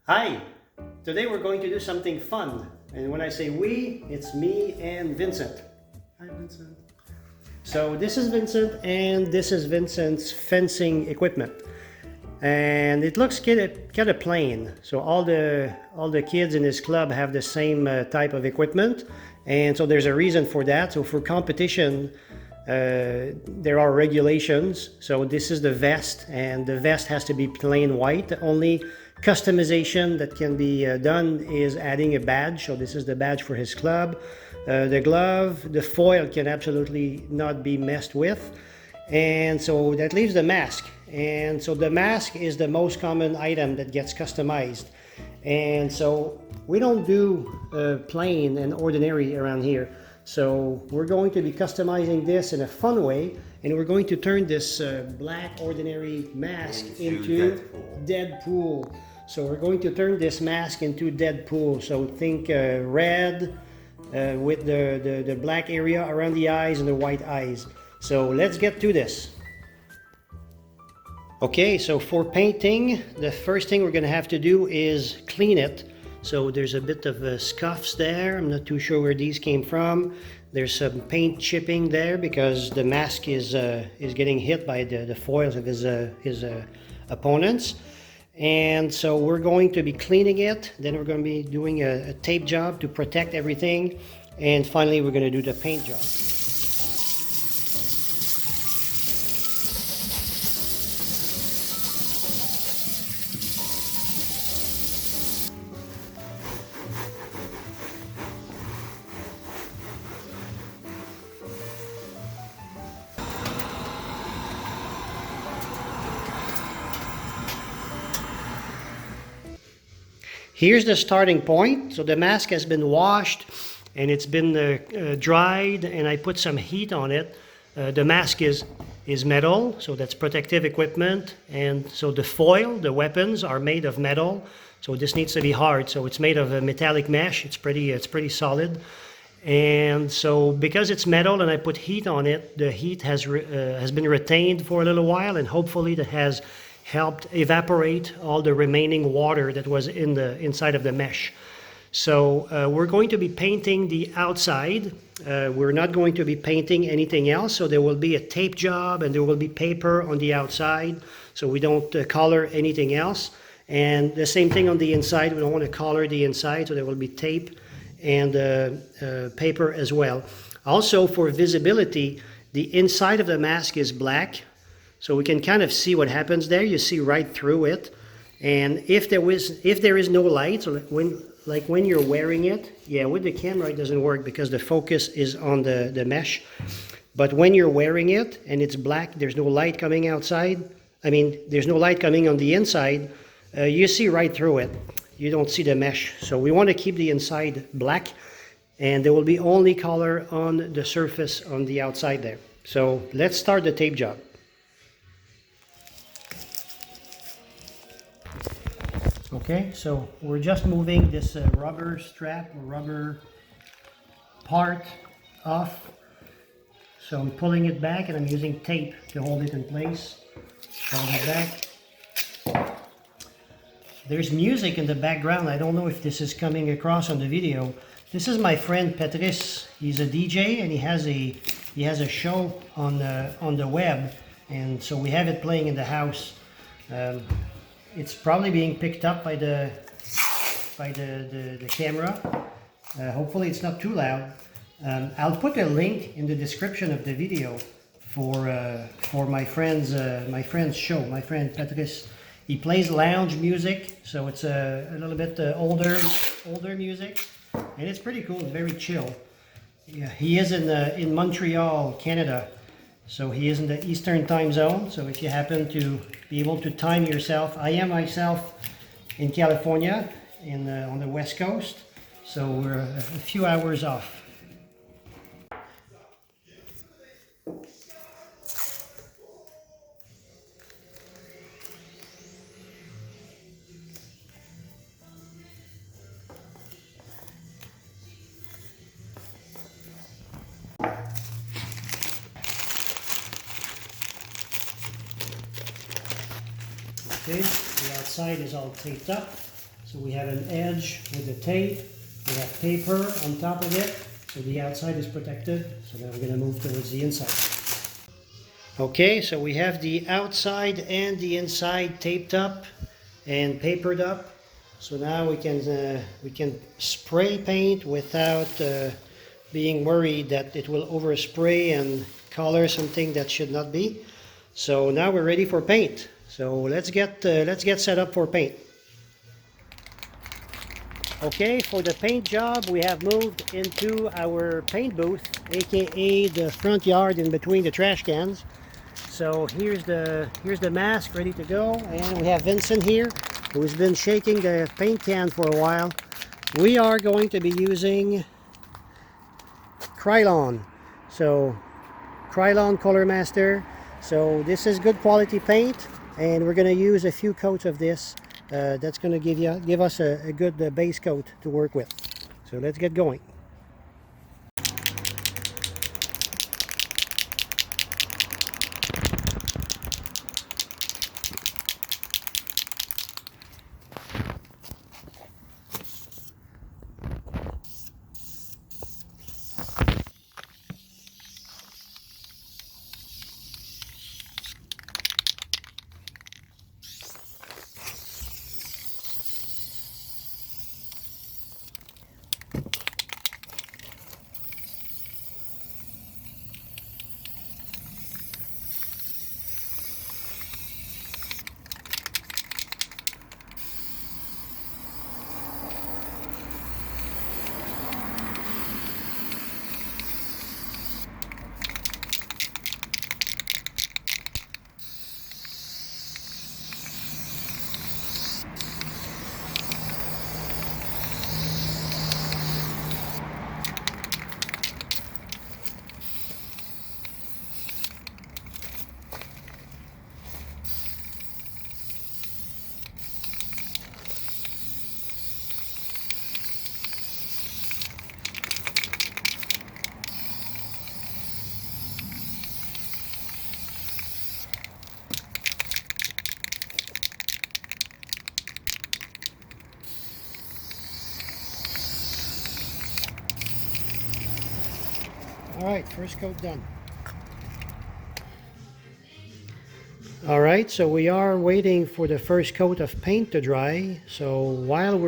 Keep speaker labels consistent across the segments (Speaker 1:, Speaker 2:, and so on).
Speaker 1: Hi! Today we're going to do something fun. And when I say we, it's me and Vincent. Hi, Vincent. So this is Vincent and this is Vincent's fencing equipment. And it looks kind of plain. So all the kids in his club have the same type of equipment. And so there's a reason for that. So for competition, there are regulations. So this is the vest, and the vest has to be plain white. The only customization that can be done is adding a badge. So this is the badge for his club. The glove, the foil can absolutely not be messed with. And so that leaves the mask. And so the mask is the most common item that gets customized. And so we don't do plain and ordinary around here. So we're going to be customizing this in a fun way, and we're going to turn this black ordinary mask into Deadpool. So we're going to turn this mask into Deadpool. So think red with the black area around the eyes and the white eyes. So let's get to this. Okay, so for painting, the first thing we're going to have to do is clean it. So there's a bit of scuffs there. I'm not too sure where these came from. There's some paint chipping there because the mask is getting hit by the foils of his opponents. And so we're going to be cleaning it. Then we're going to be doing a tape job to protect everything. And finally, we're going to do the paint job. Here's the starting point. So the mask has been washed and it's been dried, and I put some heat on it. The mask is metal, so that's protective equipment. And so the foil, the weapons are made of metal. So this needs to be hard. So it's made of a metallic mesh. It's pretty solid. And so because it's metal and I put heat on it, the heat has been retained for a little while, and hopefully that has helped evaporate all the remaining water that was inside of the mesh. So we're going to be painting the outside. We're not going to be painting anything else. So there will be a tape job and there will be paper on the outside. So we don't color anything else. And the same thing on the inside. We don't want to color the inside. So there will be tape and paper as well. Also for visibility, the inside of the mask is black. So we can kind of see what happens there. You see right through it. And if there is no light, so when you're wearing it, yeah, with the camera it doesn't work because the focus is on the mesh. But when you're wearing it and it's black, there's no light coming outside. I mean, there's no light coming on the inside. You see right through it. You don't see the mesh. So we want to keep the inside black, and there will be only color on the surface on the outside there. So let's start the tape job. Okay, so we're just moving this rubber strap or rubber part off. So I'm pulling it back and I'm using tape to hold it in place. Hold it back. There's music in the background. I don't know if this is coming across on the video. This is my friend Patrice. He's a DJ and he has a show on the web, and so we have it playing in the house. It's probably being picked up by the camera. Hopefully it's not too loud. I'll put a link in the description of the video for my friend's show. My friend Patrice, he plays lounge music, so it's a little bit older music, and it's pretty cool. It's very chill. Yeah, he is in Montreal, Canada. So he is in the Eastern time zone. So if you happen to be able to time yourself, I am myself in California, on the West Coast. So we're a few hours off. Okay, the outside is all taped up. So we have an edge with the tape. We have paper on top of it, so the outside is protected. So now we're going to move towards the inside. Okay, so we have the outside and the inside taped up and papered up. So now we can spray paint without being worried that it will overspray and color something that should not be. So now we're ready for paint. So let's get set up for paint. Okay, for the paint job, we have moved into our paint booth, aka the front yard in between the trash cans. So here's the mask ready to go, and we have Vincent here, who's been shaking the paint can for a while. We are going to be using Krylon, so Krylon Color Master. So this is good quality paint, and we're going to use a few coats of this. That's going to give us a good base coat to work with. So let's get going. All right, first coat done. All right, so we are waiting for the first coat of paint to dry. So while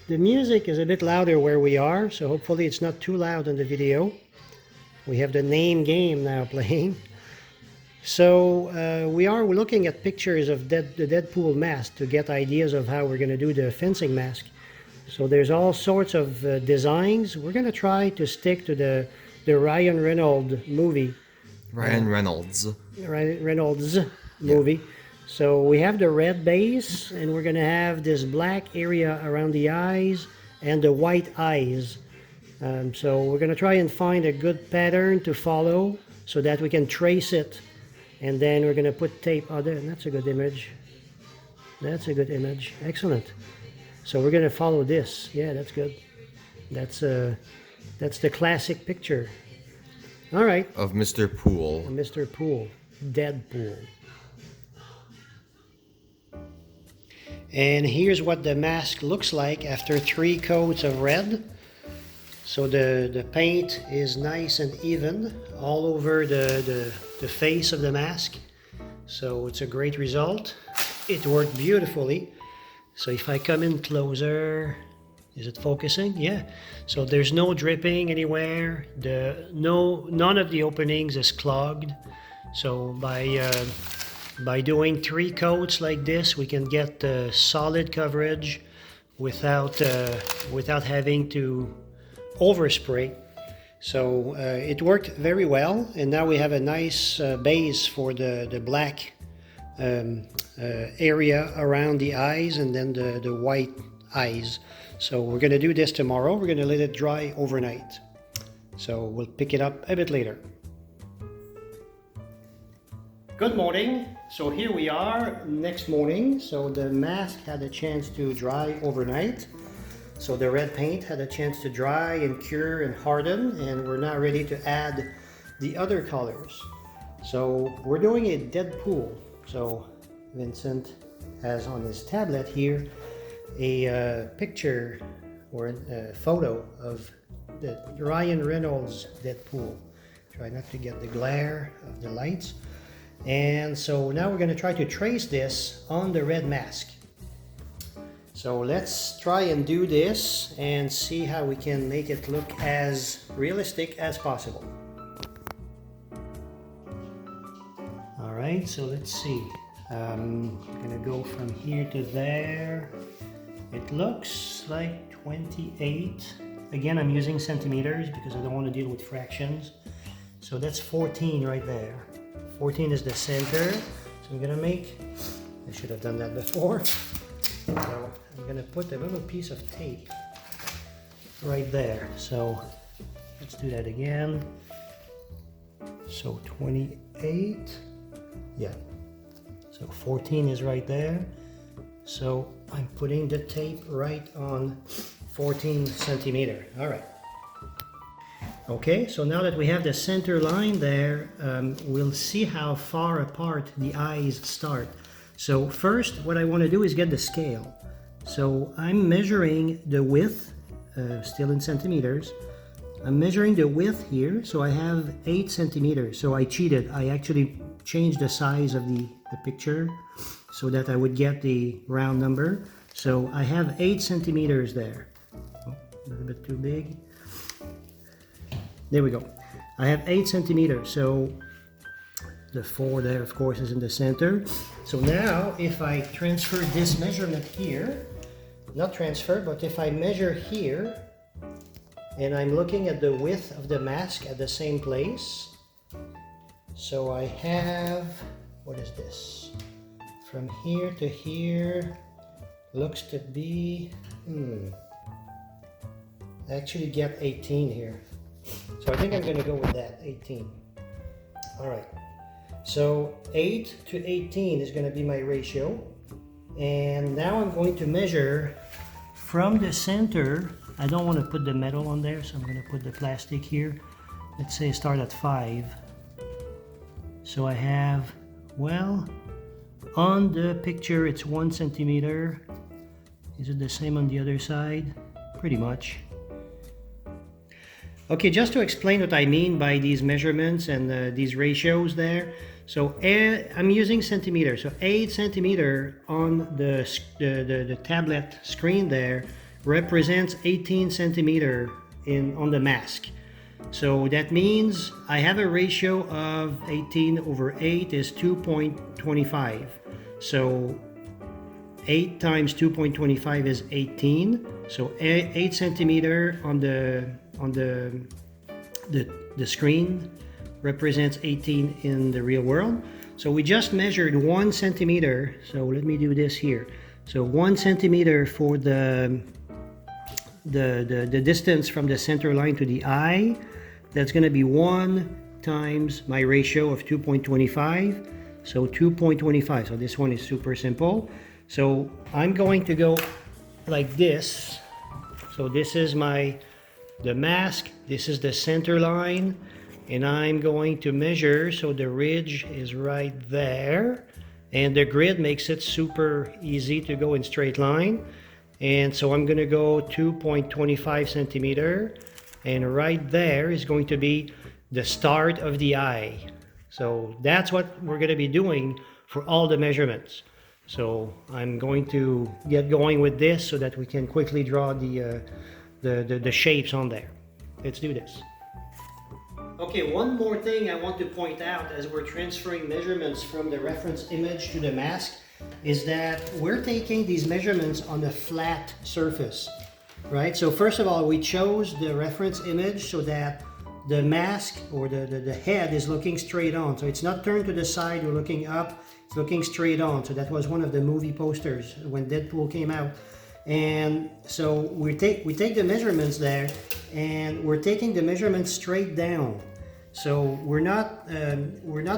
Speaker 1: the music is a bit louder where we are, so hopefully it's not too loud in the video. We have the name game now playing. So we are looking at pictures of the Deadpool mask to get ideas of how we're going to do the fencing mask. So there's all sorts of designs. We're going to try to stick to the Ryan Reynolds movie.
Speaker 2: Reynolds
Speaker 1: movie. So we have the red base, and we're going to have this black area around the eyes and the white eyes. So we're going to try and find a good pattern to follow so that we can trace it. And then we're going to put tape. Oh, there, that's a good image. That's a good image. Excellent. So we're going to follow this. Yeah, that's good. That's the classic picture. All right.
Speaker 2: Of Mr. Pool.
Speaker 1: Mr. Pool. Deadpool. And here's what the mask looks like after 3 coats of red. So the paint is nice and even all over the face of the mask. So it's a great result. It worked beautifully. So if I come in closer, is it focusing? Yeah. So there's no dripping anywhere. None of the openings is clogged. So by doing 3 coats like this, we can get solid coverage without having to overspray. So it worked very well, and now we have a nice base for the black area around the eyes and then the white eyes. So we're going to do this tomorrow. We're going to let it dry overnight. So we'll pick it up a bit later. Good morning. So here we are next morning. So the mask had a chance to dry overnight. So the red paint had a chance to dry and cure and harden, and we're now ready to add the other colors. So we're doing a Deadpool. So Vincent has on his tablet here a picture or a photo of the Ryan Reynolds Deadpool. Try not to get the glare of the lights. And so now we're going to try to trace this on the red mask. So let's try and do this and see how we can make it look as realistic as possible. All right, so let's see. I'm gonna go from here to there. It looks like 28. Again, I'm using centimeters because I don't want to deal with fractions. So that's 14 right there. 14 is the center. So I'm gonna make, I should have done that before. So I'm gonna put a little piece of tape right there. So let's do that again. So 28, yeah. So 14 is right there. So I'm putting the tape right on 14 centimeter. All right. Okay, so now that we have the center line there, we'll see how far apart the eyes start. So first, what I want to do is get the scale. So I'm measuring the width, still in centimeters. I'm measuring the width here, so I have 8 centimeters. So I cheated. I actually changed the size of the picture so that I would get the round number. So I have 8 centimeters there. Oh, a little bit too big. There we go. I have 8 centimeters. So the 4 there, of course, is in the center. So now if I transfer this measurement here, not transfer, but if I measure here, and I'm looking at the width of the mask at the same place. So I have, what is this? From here to here, looks to be, I actually get 18 here. So I think I'm gonna go with that, 18. All right. So 8 to 18 is gonna be my ratio. And now I'm going to measure from the center. I don't want to put the metal on there, so I'm going to put the plastic here. Let's say start at 5. So I have, well, on the picture it's 1 centimeter. Is it the same on the other side? Pretty much. Okay, just to explain what I mean by these measurements and these ratios there. So I'm using centimeters. So 8 centimeter on the tablet screen there represents 18 centimeter on the mask. So that means I have a ratio of 18 over 8 is 2.25. So 8 times 2.25 is 18. So 8 centimeter on the screen represents 18 in the real world. So we just measured 1 centimeter. So let me do this here. So 1 centimeter for the distance from the center line to the eye. That's going to be 1 times my ratio of 2.25. So 2.25. So this one is super simple. So I'm going to go like this. So this is the mask. This is the center line. And I'm going to measure. So the ridge is right there. And the grid makes it super easy to go in straight line. And so I'm going to go 2.25 centimeter. And right there is going to be the start of the eye. So that's what we're going to be doing for all the measurements. So I'm going to get going with this so that we can quickly draw the shapes on there. Let's do this. Okay, one more thing I want to point out as we're transferring measurements from the reference image to the mask is that we're taking these measurements on a flat surface, right? So first of all, we chose the reference image so that the mask or the head is looking straight on. So it's not turned to the side or looking up, it's looking straight on. So that was one of the movie posters when Deadpool came out. And so we take the measurements there and we're taking the measurements straight down. So we're not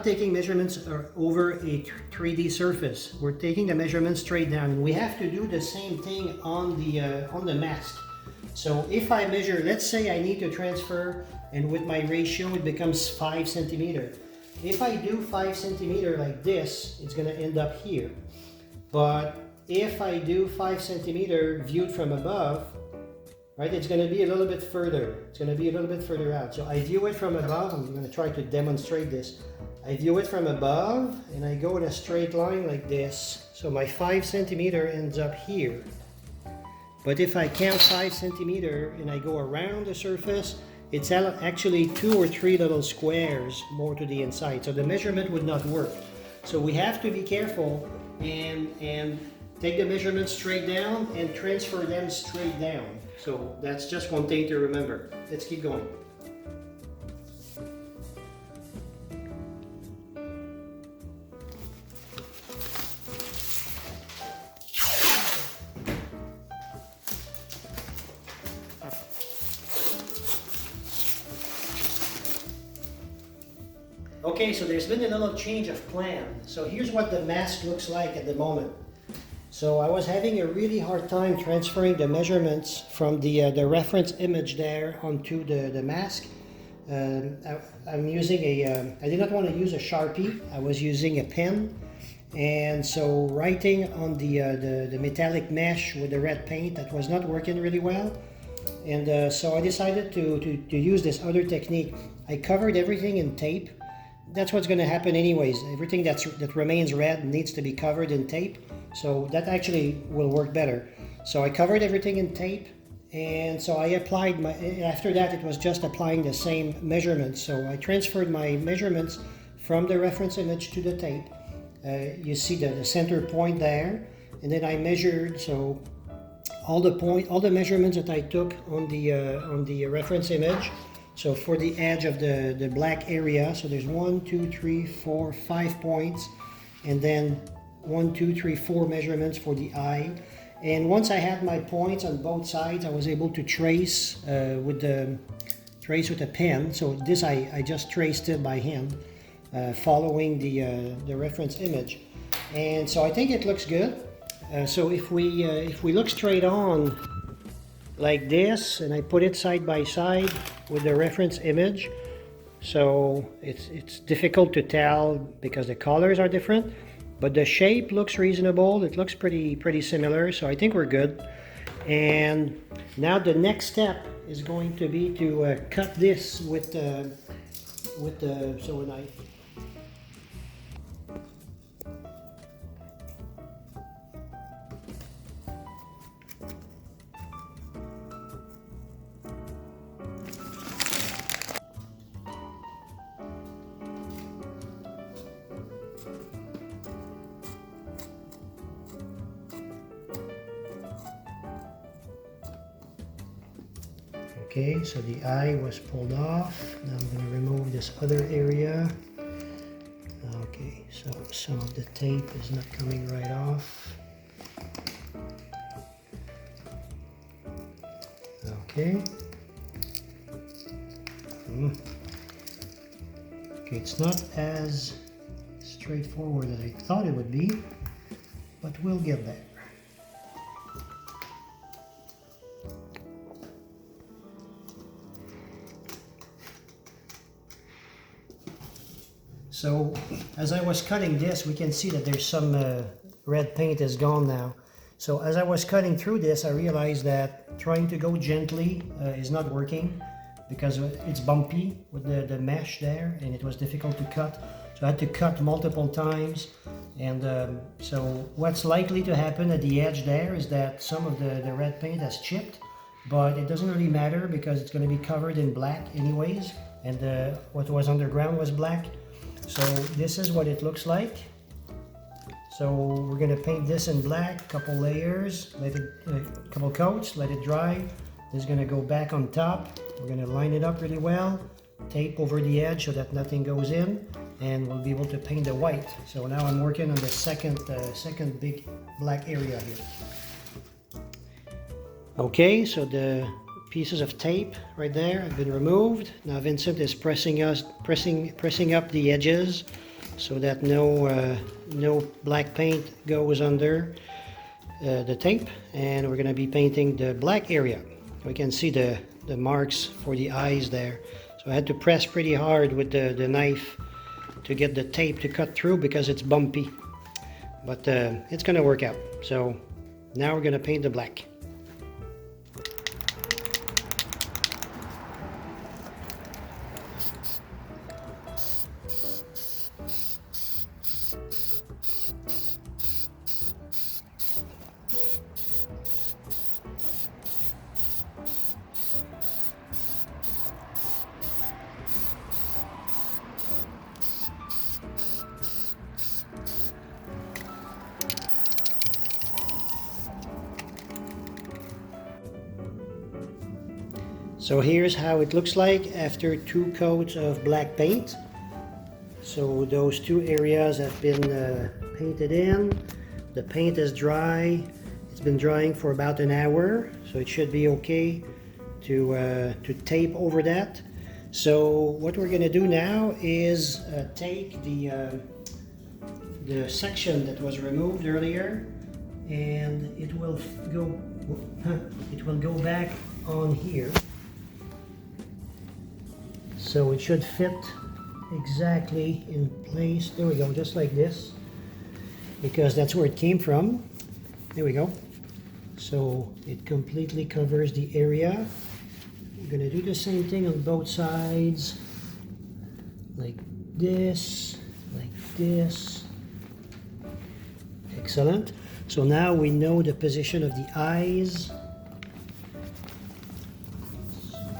Speaker 1: taking measurements over a 3D surface. We're taking the measurements straight down. And we have to do the same thing on the mask. So if I measure, let's say I need to transfer, and with my ratio it becomes 5 centimeter. If I do 5 centimeter like this, it's going to end up here. But if I do 5 centimeter viewed from above, right, it's going to be a little bit further. It's going to be a little bit further out. So I view it from above. I'm going to try to demonstrate this. I view it from above and I go in a straight line like this. So my 5 centimeter ends up here. But if I count 5 centimeter and I go around the surface, it's actually 2 or 3 little squares more to the inside. So the measurement would not work. So we have to be careful and take the measurements straight down and transfer them straight down. So that's just one thing to remember. Let's keep going. Okay, so there's been a little change of plan. So here's what the mask looks like at the moment. So I was having a really hard time transferring the measurements from the reference image there onto the mask. I'm using I did not want to use a Sharpie. I was using a pen. And so writing on the metallic mesh with the red paint, that was not working really well. And so I decided to use this other technique. I covered everything in tape. That's what's going to happen anyways. Everything that remains red needs to be covered in tape. So that actually will work better. So I covered everything in tape, and so I applied after that it was just applying the same measurements. So I transferred my measurements from the reference image to the tape. You see the center point there, and then I measured, so all the measurements that I took on the reference image. So for the edge of the black area, so there's 1, 2, 3, 4, 5 points, and then 1, 2, 3, 4 measurements for the eye. And once I had my points on both sides, I was able to trace with a pen. So this I just traced it by hand, following the reference image. And so I think it looks good. So if we look straight on like this, and I put it side by side with the reference image, so it's difficult to tell because the colors are different, but the shape looks reasonable. It looks pretty similar, so I think we're good. And now the next step is going to be to cut this with the sewing knife. Okay, so the eye was pulled off. Now I'm going to remove this other area. Okay, so some of the tape is not coming right off. Okay. Okay, it's not as straightforward as I thought it would be, but we'll get there. So as I was cutting this, we can see that there's some red paint is gone now. So as I was cutting through this, I realized that trying to go gently is not working because it's bumpy with the mesh there, and it was difficult to cut. So I had to cut multiple times. And so what's likely to happen at the edge there is that some of the red paint has chipped, but it doesn't really matter because it's going to be covered in black anyways, and what was underground was black. So this is what it looks like. So we're going to paint this in black, couple layers, couple coats, let it dry. This is going to go back on top. We're going to line it up really well, tape over the edge so that nothing goes in, and we'll be able to paint the white. So now I'm working on the second big black area here. Okay, so the pieces of tape right there have been removed. Now Vincent is pressing up the edges so that no black paint goes under the tape, and we're going to be painting the black area. We can see the marks for the eyes there. So I had to press pretty hard with the knife to get the tape to cut through because it's bumpy. but it's gonna work out. So now we're gonna paint the black. So here's how it looks like after 2 coats of black paint. So those 2 areas have been painted in. The paint is dry. It's been drying for about an hour, so it should be okay to tape over that. So what we're gonna do now is take the section that was removed earlier, and it will go back on here. So it should fit exactly in place. There we go, just like this, because that's where it came from. There we go. So it completely covers the area. I'm gonna do the same thing on both sides, like this, like this. Excellent. So now we know the position of the eyes.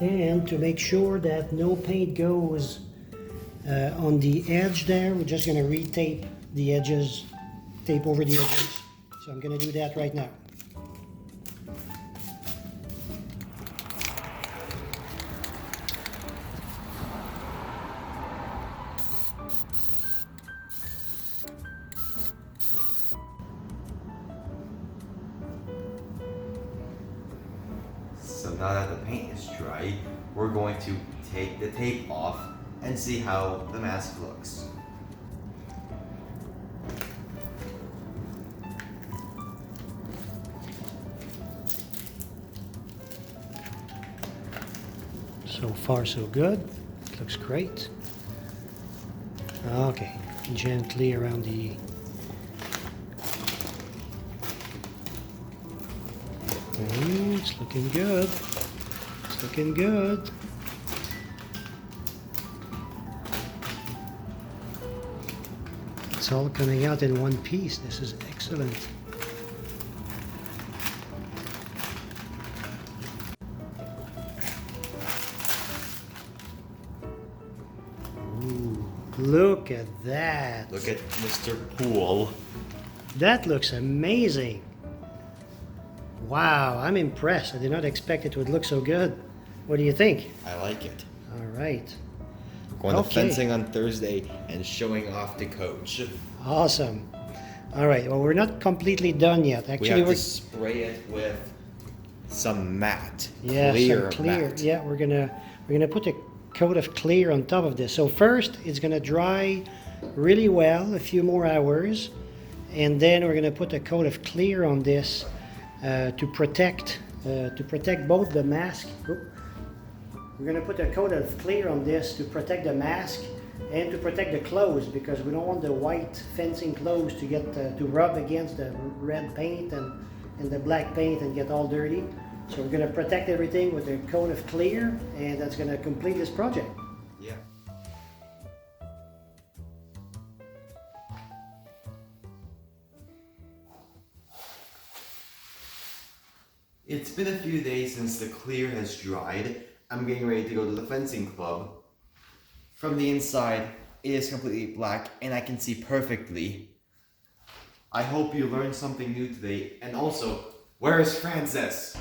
Speaker 1: And to make sure that no paint goes on the edge there, we're just going to retape the edges, tape over the edges. So I'm going to do that right now.
Speaker 2: So now that the paint is dry, we're going to take the tape off and see how the mask looks.
Speaker 1: So far so good. It looks great. Okay, gently around the... it's looking good. It's looking good. It's all coming out in one piece. This is excellent. Ooh, look at that.
Speaker 2: Look at Mr. Pool.
Speaker 1: That looks amazing. Wow, I'm impressed. I did not expect it would look so good. What do you think?
Speaker 2: I like it.
Speaker 1: All right.
Speaker 2: Going to
Speaker 1: Okay.
Speaker 2: fencing on Thursday and showing off to coach.
Speaker 1: Awesome. All right. Well, we're not completely done yet.
Speaker 2: We
Speaker 1: Actually,
Speaker 2: have
Speaker 1: we're
Speaker 2: to spray it with some matte,
Speaker 1: yeah,
Speaker 2: clear
Speaker 1: some clear.
Speaker 2: matte.
Speaker 1: Yeah, we're gonna put a coat of clear on top of this. So first, it's gonna dry really well, a few more hours, and then we're gonna put a coat of clear on this to protect both the mask. We're gonna put a coat of clear on this to protect the mask and to protect the clothes, because we don't want the white fencing clothes to get to rub against the red paint and the black paint and get all dirty. So we're gonna protect everything with a coat of clear, and that's gonna complete this project.
Speaker 2: Yeah. It's been a few days since the clear has dried. I'm getting ready to go to the fencing club. From the inside, it is completely black and I can see perfectly. I hope you learned something new today. And also, where is Francis?